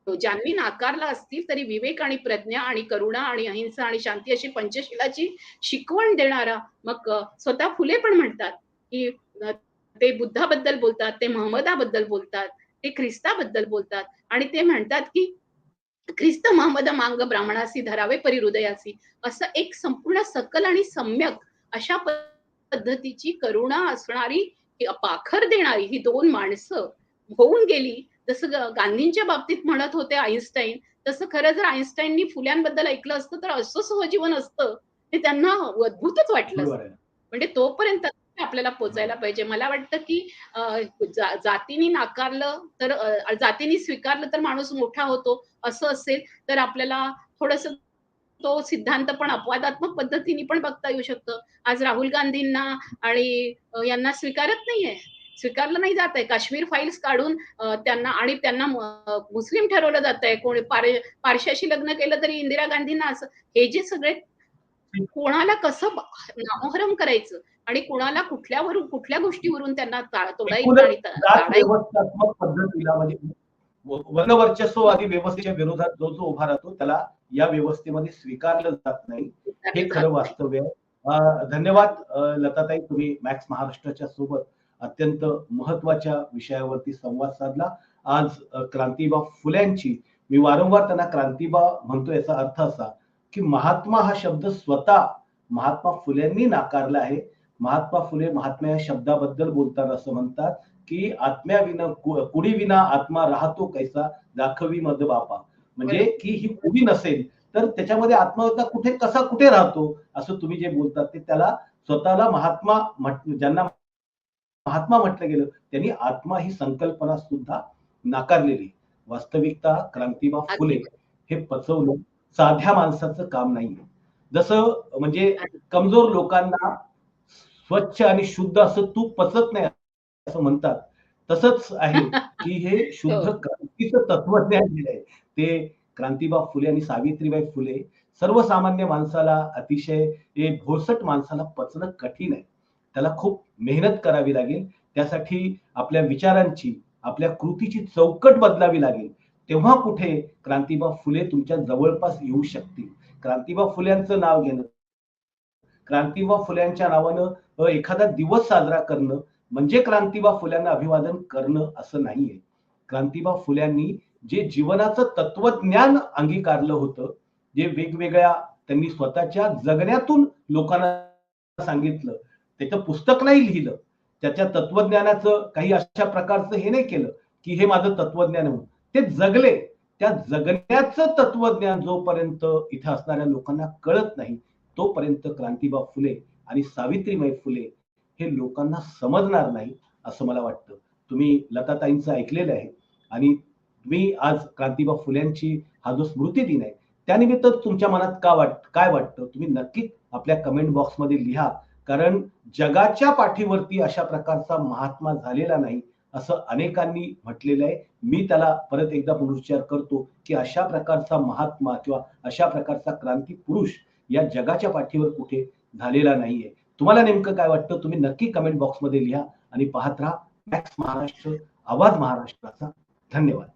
ज्यांनी नाकारला असतील तरी विवेक आणि प्रज्ञा आणि करुणा आणि अहिंसा आणि शांती अशी पंचशिलाची शिकवण देणारा मग स्वतः फुले पण म्हणतात की ते बुद्धाबद्दल बोलतात, ते महम्मदाबद्दल बोलतात, ते ख्रिस्ताबद्दल बोलतात आणि ते म्हणतात की ख्रिस्त महम्मद मांग ब्राह्मणासी धरावे परी हृदयासी, असं एक संपूर्ण सकल आणि सम्यक अशा पद्धतीची करुणा असणारी, पाखर देणारी ही दोन माणसं होऊन गेली. जसं गांधींच्या बाबतीत म्हणत होते आईन्स्टाईन, तसं खरं जर आईन्स्टाईननी फुल्यांबद्दल ऐकलं असतं तर असं सहजीवन असतं हे त्यांना अद्भुतच वाटलं असतं. म्हणजे तोपर्यंत आपल्याला पोचायला पाहिजे. मला वाटतं की जातीने नाकारलं तर जातीने स्वीकारलं तर माणूस मोठा होतो असं असेल तर आपल्याला थोडंसं तो सिद्धांत पण अपवादात्मक पद्धतीने पण बघता येऊ शकतं. आज राहुल गांधींना आणि यांना स्वीकारत नाहीये. स्वीकारलं नाही जात आहे. काश्मीर फाईल्स काढून त्यांना मुस्लिम ठरवलं जातंय. कोणी पारशाशी लग्न केलं तरी इंदिरा गांधींना असं. हे जे सगळे कोणाला कसं नामोहरम करायचं आणि कोणाला कुठल्या गोष्टीवरून त्यांना तोडायचं आणि व्यवस्थात्मक पद्धतीला म्हणजे वर्णवर्चस्ववादी व्यवस्थेच्या विरोधात जो उभा राहतो त्याला या व्यवस्थेमध्ये स्वीकारलं जात नाही, हे खरं वास्तव आहे. धन्यवाद लताताई, तुम्ही मॅक्स महाराष्ट्राच्या सोबत अत्यंत महत्वाच्या विषयावरती संवाद साधला. आज क्रांतीबा फुल्यांची, मी वारंवार त्यांना क्रांतीबा म्हणतो, याचा अर्थ असा की महात्मा हा शब्द स्वतः महात्मा फुलेंनी नाकारला आहे. महात्मा फुले महात्मा या शब्दाबद्दल बोलताना असं म्हणतात की आत्म्याविना कुणी विना आत्मा राहतो कैसा, दाखवी मद बापा. म्हणजे की ही कुणी नसेल तर त्याच्यामध्ये आत्मा कुठे कसा कुठे राहतो, असं तुम्ही जे बोलतात ते त्याला स्वतःला महात्मा ज्यांना महात्मा म्हटलं गेलं त्यांनी आत्मा ही संकल्पना सुद्धा नाकारलेली. वास्तविकता क्रांतीबा फुले हे पचवलं साध्या माणसाचं काम नाहीये. जसं म्हणजे कमजोर लोकांना स्वच्छ आणि शुद्ध असं तूप पचत नाही असं म्हणतात, तसंच आहे की हे शुद्ध क्रांतीचं तत्वज्ञान जे आहे ते क्रांतीबा फुले आणि सावित्रीबाई फुले सर्वसामान्य माणसाला, अतिशय भोळसट माणसाला पचणं कठीण आहे. त्याला खूप मेहनत करावी लागेल. त्यासाठी आपल्या विचारांची, आपल्या कृतीची चौकट बदलावी लागेल. तेव्हा कुठे क्रांतीबा फुले तुमच्या जवळपास येऊ शकतील. क्रांतीबा फुल्यांचं नाव घेणं, क्रांतीबा फुल्यांच्या नावानं एखादा दिवस साजरा करणं म्हणजे क्रांतीबा फुल्यांना अभिवादन करणं असं नाहीये. क्रांतीबा फुल्यांनी जे जीवनाचं तत्वज्ञान अंगीकारलं होतं, जे वेगवेगळ्या त्यांनी स्वतःच्या जगण्यातून लोकांना सांगितलं, त्याचं पुस्तक नाही लिहिलं, त्याच्या तत्वज्ञानाचं काही अशा प्रकारचं हे नाही केलं की हे माझं तत्वज्ञान आहे, ते जगले. त्या जगण्याचं तत्वज्ञान जोपर्यंत इथे असणाऱ्या लोकांना कळत नाही तोपर्यंत क्रांतीबा फुले आणि सावित्रीबाई फुले हे लोकांना समजणार नाही असं मला वाटतं. तुम्ही लताताईंचं ऐकलेलं आहे आणि तुम्ही आज क्रांतीबा फुल्यांची हा जो स्मृती दिन आहे त्यानिमित्त तुमच्या मनात काय वाटतं तुम्ही नक्कीच आपल्या कमेंट बॉक्समध्ये लिहा. कारण जगाच्या पाठीवरती अशा प्रकारचा महात्मा झालेला नाही असं अनेकांनी म्हटलेलं आहे. मी त्याला परत एकदा पुनरुच्चार करतो की अशा प्रकारचा महात्मा किंवा अशा प्रकारचा क्रांती पुरुष या जगाच्या पाठीवर कुठे झालेला नाहीये. तुम्हाला नेमकं काय वाटतं तुम्ही नक्की कमेंट बॉक्समध्ये लिहा आणि पाहत राहा मॅक्स महाराष्ट्र, आवाज महाराष्ट्राचा. धन्यवाद.